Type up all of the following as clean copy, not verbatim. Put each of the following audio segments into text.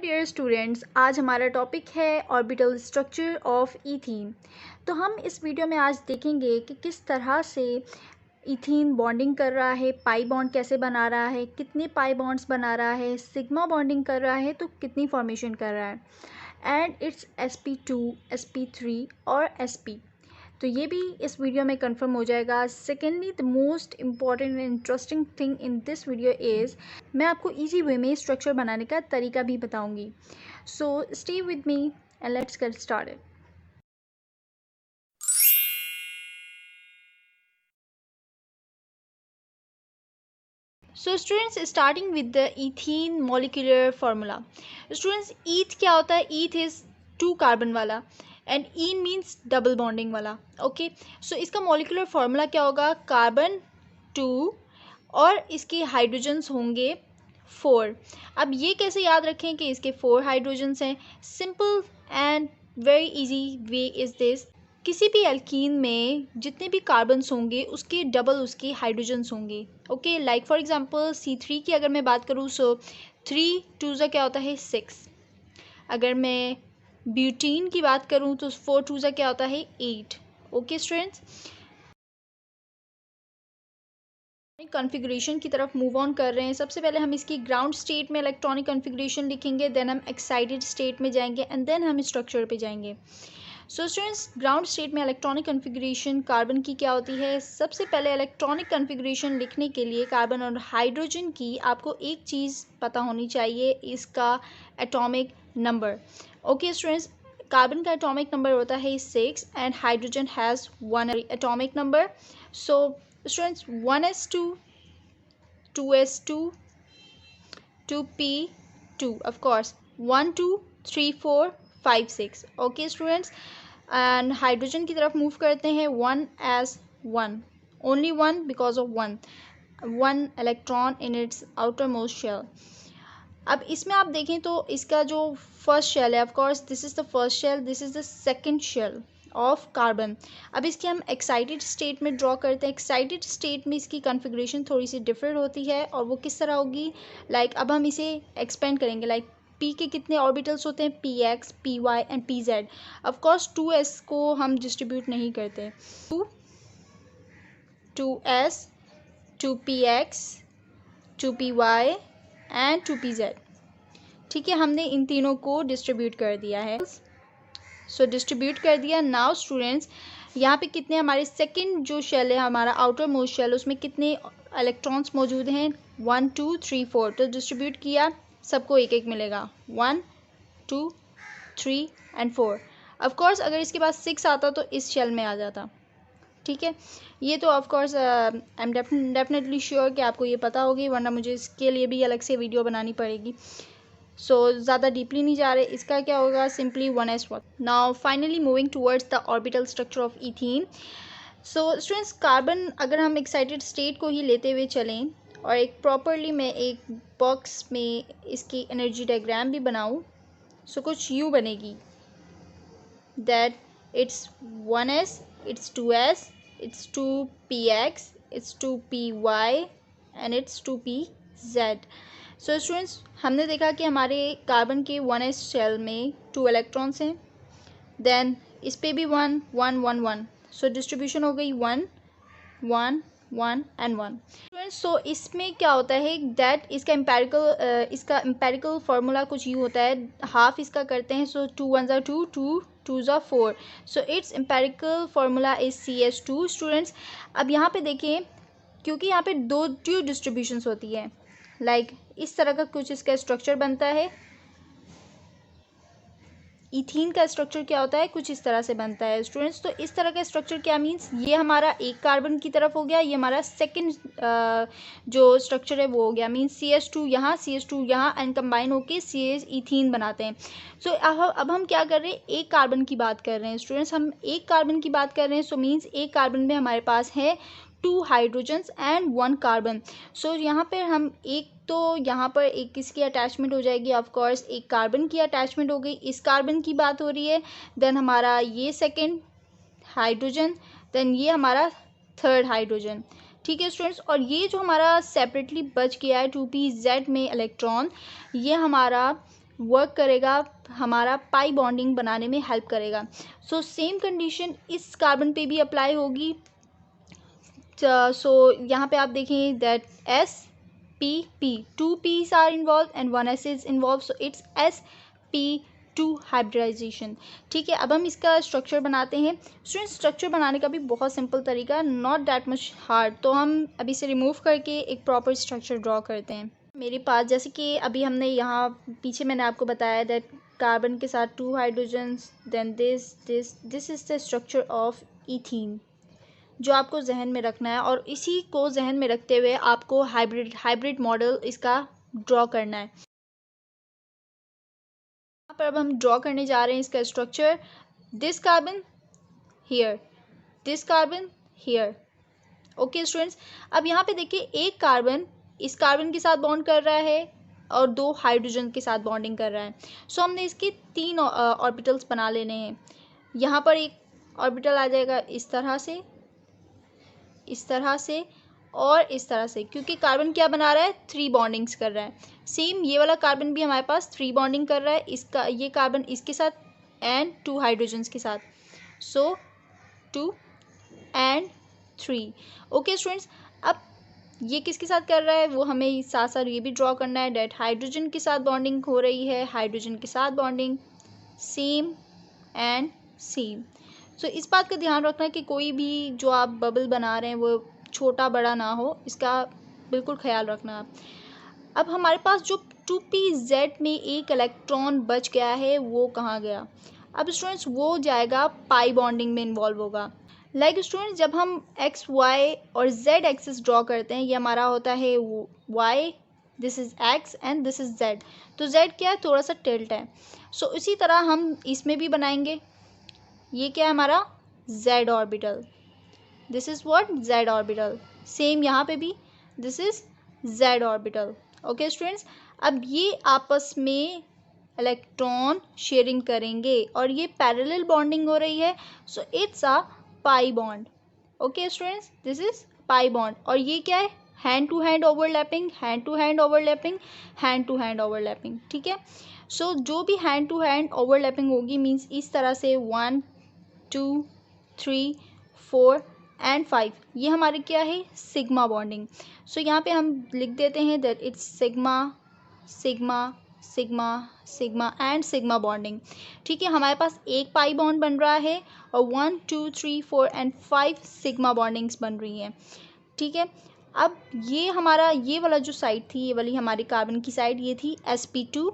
Dear students, आज हमारा topic है ऑर्बिटल स्ट्रक्चर ऑफ ईथीन। तो हम इस वीडियो में आज देखेंगे कि किस तरह से ईथीन बॉन्डिंग कर रहा है, पाई बॉन्ड कैसे बना रहा है, कितने पाई बॉन्ड्स बना रहा है, सिग्मा बॉन्डिंग कर रहा है तो कितनी फॉर्मेशन कर रहा है, एंड इट्स sp2, sp3 और sp। तो ये भी इस वीडियो में कंफर्म हो जाएगा। Secondly, the most important and interesting thing in this video is मैं आपको इजी वे में स्ट्रक्चर बनाने का तरीका भी बताऊंगी। So stay with me and let's get started. So students, starting with the ethene molecular formula. Students, eth क्या होता है? ईथ इज़ 2 कार्बन वाला and ene means double bonding वाला। ओके, सो इसका मॉलिक्यूलर फार्मूला क्या होगा? कार्बन 2 और इसके हाइड्रोजन्स होंगे 4। अब ये कैसे याद रखें कि इसके 4 हाइड्रोजन्स हैं? Simple and very easy way is this. किसी भी एल्कीन में जितने भी कार्बन्स होंगे उसके डबल उसके हाइड्रोजन्स होंगे। Okay, like for example C3 की अगर मैं बात करूँ, सो 3 2 क्या होता है? 6। अगर मैं ब्यूटीन की बात करूँ तो 4 2 क्या होता है? 8। ओके स्टूडेंट्स, कॉन्फ़िगरेशन की तरफ मूव ऑन कर रहे हैं। सबसे पहले हम इसकी ग्राउंड स्टेट में इलेक्ट्रॉनिक कॉन्फ़िगरेशन लिखेंगे, देन हम एक्साइटेड स्टेट में जाएंगे एंड देन हम स्ट्रक्चर पे जाएंगे। सो स्टूडेंट्स, ग्राउंड स्टेट में इलेक्ट्रॉनिक कॉन्फ़िगरेशन कार्बन की क्या होती है? सबसे पहले इलेक्ट्रॉनिक कॉन्फ़िगरेशन लिखने के लिए कार्बन और हाइड्रोजन की आपको एक चीज़ पता होनी चाहिए, इसका atomic number. Okay students, carbon का एटॉमिक नंबर होता है 6 and hydrogen has 1 atomic number. So students, 1s2, 2s2, 2p2, of course 1 2 3 4 5 6। Okay students, and hydrogen की तरफ मूव करते हैं 1s1, only 1 because of 1 electron in its outermost shell. अब इसमें आप देखें तो इसका जो फर्स्ट शेल है, of course this is the first shell, this is the second shell of carbon. अब इसकी हम एक्साइटेड स्टेट में ड्रॉ करते हैं। एक्साइटेड स्टेट में इसकी कॉन्फ़िगरेशन थोड़ी सी डिफरेंट होती है और वो किस तरह होगी? लाइक अब हम इसे एक्सपेंड करेंगे। लाइक पी के कितने ऑर्बिटल्स होते हैं? px, py and pz। Of course 2s को हम डिस्ट्रीब्यूट नहीं करते। 2s, 2px, 2py and 2pz। ठीक है, हमने इन तीनों को डिस्ट्रीब्यूट कर दिया है। सो डिस्ट्रीब्यूट कर दिया। नाउ स्टूडेंट्स, यहाँ पे कितने हमारे सेकंड जो शेल है, हमारा आउटर मोस्ट शेल, उसमें कितने इलेक्ट्रॉन्स मौजूद हैं? 1 2 3 4। तो डिस्ट्रीब्यूट किया, सबको एक एक मिलेगा, 1 2 3 एंड 4। ऑफकोर्स अगर इसके पास 6 आता तो इस शेल में आ जाता। ठीक है, ये तो of course I am definitely sure कि आपको ये पता होगी, वरना मुझे इसके लिए भी अलग से वीडियो बनानी पड़ेगी। सो ज़्यादा डीपली नहीं जा रहे। इसका क्या होगा? Simply 1s1। Now finally moving towards the orbital structure of ethene. So students, carbon अगर हम एक्साइटेड स्टेट को ही लेते हुए चलें और एक प्रॉपरली मैं एक बॉक्स में इसकी एनर्जी डायग्राम भी बनाऊं, सो कुछ यूँ बनेगी, that it's 1s, it's 2s, it's 2px, it's 2py and it's 2pz। So students, हमने देखा कि हमारे कार्बन के 1s शेल में 2 इलेक्ट्रॉन्स हैं, देन इस पे भी 1 1 1 1। सो डिस्ट्रीब्यूशन हो गई 1 1 1 एंड 1। स्टूडेंट्स, सो इसमें क्या होता है दैट इसका एम्पेरिकल फार्मूला कुछ यूँ होता है, हाफ इसका करते हैं, सो 2 1 2 2 2 4। So it's empirical formula is CH2। Students, अब यहाँ पे देखें, क्योंकि यहाँ पे दो डिस्ट्रीब्यूशंस होती है, लाइक इस तरह का कुछ इसका स्ट्रक्चर बनता है। ईथीन का स्ट्रक्चर क्या होता है? कुछ इस तरह से बनता है स्टूडेंट्स। तो इस तरह का स्ट्रक्चर क्या मीन्स, ये हमारा एक कार्बन की तरफ हो गया, ये हमारा सेकंड जो स्ट्रक्चर है वो हो गया, मीन्स CH2 यहाँ, CH2 यहाँ एंड कंबाइन होके CH ईथीन बनाते हैं। सो अब हम क्या कर रहे हैं? एक कार्बन की बात कर रहे हैं स्टूडेंट्स, हम एक कार्बन की बात कर रहे हैं। सो मीन्स एक कार्बन में हमारे पास है 2 हाइड्रोजन्स एंड 1 कार्बन। सो यहाँ पर हम एक, तो यहाँ पर एक किसकी अटैचमेंट हो जाएगी? ऑफ कोर्स एक कार्बन की अटैचमेंट हो गई, इस कार्बन की बात हो रही है, देन हमारा ये सेकंड हाइड्रोजन, देन ये हमारा थर्ड हाइड्रोजन। ठीक है स्टूडेंट्स, और ये जो हमारा सेपरेटली बच गया है 2pz में इलेक्ट्रॉन, ये हमारा वर्क करेगा, हमारा पाई बॉन्डिंग बनाने में हेल्प करेगा। सो सेम कंडीशन इस कार्बन पे भी अप्लाई होगी। सो यहाँ पे आप देखें that spp, 2 p's are involved and 1 s is involved, so it's sp2 hybridization। ठीक है, अब हम इसका स्ट्रक्चर बनाते हैं। स्टूडेंट स्ट्रक्चर बनाने का भी बहुत सिंपल तरीका, नॉट दैट मच हार्ड। तो हम अभी से रिमूव करके एक प्रॉपर स्ट्रक्चर ड्रॉ करते हैं। मेरे पास जैसे कि अभी हमने यहाँ पीछे मैंने आपको बताया दैट कार्बन के साथ 2 hydrogens, then this is the structure of ethene, जो आपको जहन में रखना है, और इसी को जहन में रखते हुए आपको हाइब्रिड मॉडल इसका ड्रॉ करना है। यहाँ पर अब हम ड्रॉ करने जा रहे हैं इसका structure. This carbon here, this carbon here. Okay students, अब यहाँ पे देखिए एक कार्बन इस कार्बन के साथ बॉन्ड कर रहा है और 2 हाइड्रोजन के साथ बॉन्डिंग कर रहा है। सो हमने इसके 3 ऑर्बिटल्स बना लेने हैं। यहाँ पर एक ऑर्बिटल आ जाएगा इस तरह से, इस तरह से और इस तरह से, क्योंकि कार्बन क्या बना रहा है, 3 बॉन्डिंग्स कर रहा है। सेम ये वाला कार्बन भी हमारे पास 3 बॉन्डिंग कर रहा है, इसका ये कार्बन इसके साथ एंड 2 हाइड्रोजन्स के साथ। सो 2 एंड 3। ओके स्टूडेंट्स, अब ये किसके साथ कर रहा है वो हमें साथ साथ ये भी ड्रॉ करना है डेट हाइड्रोजन के साथ बॉन्डिंग हो रही है, हाइड्रोजन के साथ बॉन्डिंग सेम एंड सेम। सो इस बात का ध्यान रखना है कि कोई भी जो आप बबल बना रहे हैं वो छोटा बड़ा ना हो, इसका बिल्कुल ख्याल रखना आप। अब हमारे पास जो 2pz में एक इलेक्ट्रॉन बच गया है वो कहाँ गया। अब स्टूडेंट्स वो जाएगा पाई बॉन्डिंग में इन्वॉल्व होगा। लाइक स्टूडेंट्स, जब हम एक्स वाई और जेड एक्सिस ड्रॉ करते हैं, ये हमारा होता है Y, this is X and this is Z. तो जेड क्या है, थोड़ा सा टिल्ट है। सो इसी तरह हम इसमें भी बनाएंगे। ये क्या है हमारा Z orbital, this is what Z orbital. Same यहाँ पे भी this is Z orbital. Okay students, अब ये आपस में इलेक्ट्रॉन शेयरिंग करेंगे और ये पैरेलल बॉन्डिंग हो रही है। So it's a pi bond. Okay students, this is pi bond. और ये क्या है, hand to hand overlapping, hand to hand overlapping, hand to hand overlapping. ठीक है, सो जो भी हैंड टू हैंड ओवरलैपिंग होगी मीन्स इस तरह से 1 2 3 4 एंड 5, ये हमारे क्या है, सिग्मा बॉन्डिंग। सो यहाँ पे हम लिख देते हैं that it's sigma sigma sigma sigma and sigma bonding. ठीक है, हमारे पास एक पाई बॉन्ड बन रहा है और 1 2 3 4 एंड 5 सिग्मा बॉन्डिंग्स बन रही हैं। ठीक है, अब ये हमारा ये वाला जो साइड थी, ये वाली हमारी कार्बन की साइड, ये थी sp2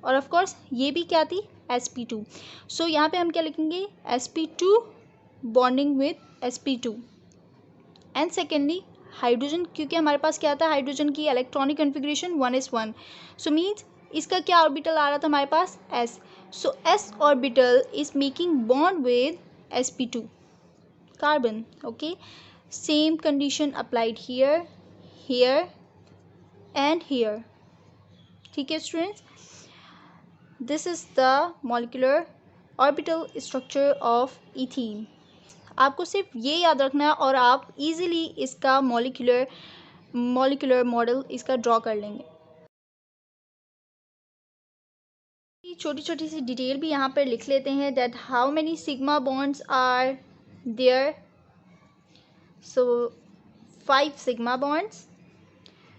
और ऑफ कोर्स ये भी क्या थी, sp2। सो यहाँ पे हम क्या लिखेंगे, sp2 bonding with sp2 and secondly hydrogen, क्योंकि हमारे पास क्या था, हाइड्रोजन की electronic configuration 1s1। So means इसका क्या ऑर्बिटल आ रहा था हमारे पास, s। So s orbital is making bond with sp2 carbon. Okay, same condition applied here, here and here. ठीक है students, this is the molecular orbital structure of ethene. आपको सिर्फ ये याद रखना है और आप इजीली इसका मॉलिक्यूलर मॉडल इसका ड्रॉ कर लेंगे। छोटी छोटी सी डिटेल भी यहाँ पर लिख लेते हैं that how many sigma bonds are there. So 5 sigma bonds,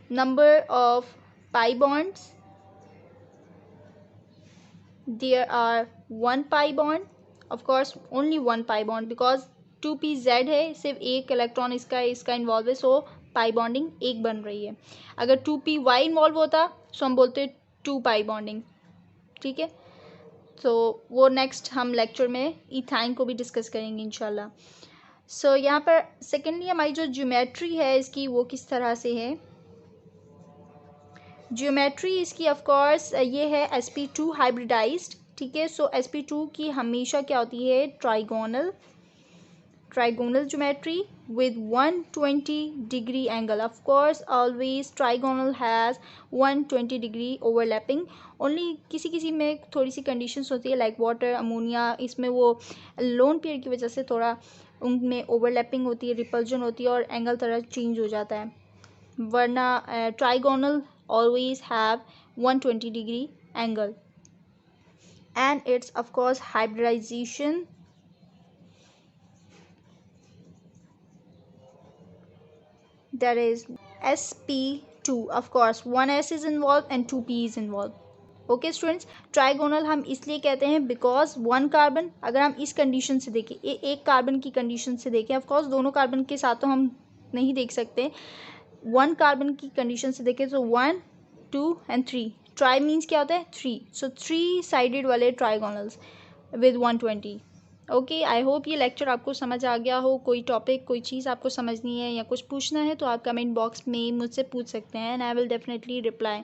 number of pi bonds, there are 1 pi bond, of course only 1 pi bond because 2pz है, सिर्फ एक इलेक्ट्रॉन इसका इन्वॉल्व है, सो पाई बॉन्डिंग एक बन रही है। अगर 2py इन्वॉल्व होता सो हम बोलते 2 पाई बॉन्डिंग। ठीक है, तो वो नेक्स्ट हम लेक्चर में इथाइन को भी डिस्कस करेंगे इंशाल्लाह। सो यहाँ पर सेकेंडली हमारी जो ज्योमेट्री है इसकी वो किस तरह से है, ज्योमेट्री इसकी ऑफ कोर्स ये है sp2 हाइब्रिडाइज्ड। ठीक है, सो sp2 की हमेशा क्या होती है, trigonal geometry with 120 degree angle. Of course always trigonal has 120 degree overlapping. only किसी में थोड़ी सी conditions होती है like water, ammonia, इसमें वो लोन पेयर की वजह से थोड़ा उनमें overlapping होती है, repulsion होती है और एंगल थोड़ा चेंज हो जाता है, वरना trigonal always have 120 degree angle. and its of course hybridization, that is sp2, of course one s is involved and 2p is involved. Okay students, trigonal हम इसलिए कहते हैं बिकॉज वन कार्बन, अगर हम इस कंडीशन से देखें, एक कार्बन की कंडीशन से देखें, ऑफ कोर्स दोनों कार्बन के साथ तो हम नहीं देख सकते, वन कार्बन की कंडीशन से देखें तो 1 2 and 3, ट्राई मीन्स क्या होता है 3, सो 3 साइडेड वाले ट्राइगोनल्स विद 120। ओके, आई होप ये लेक्चर आपको समझ आ गया हो। कोई टॉपिक, कोई चीज़ आपको समझनी है या कुछ पूछना है तो आप कमेंट बॉक्स में मुझसे पूछ सकते हैं and I will definitely reply.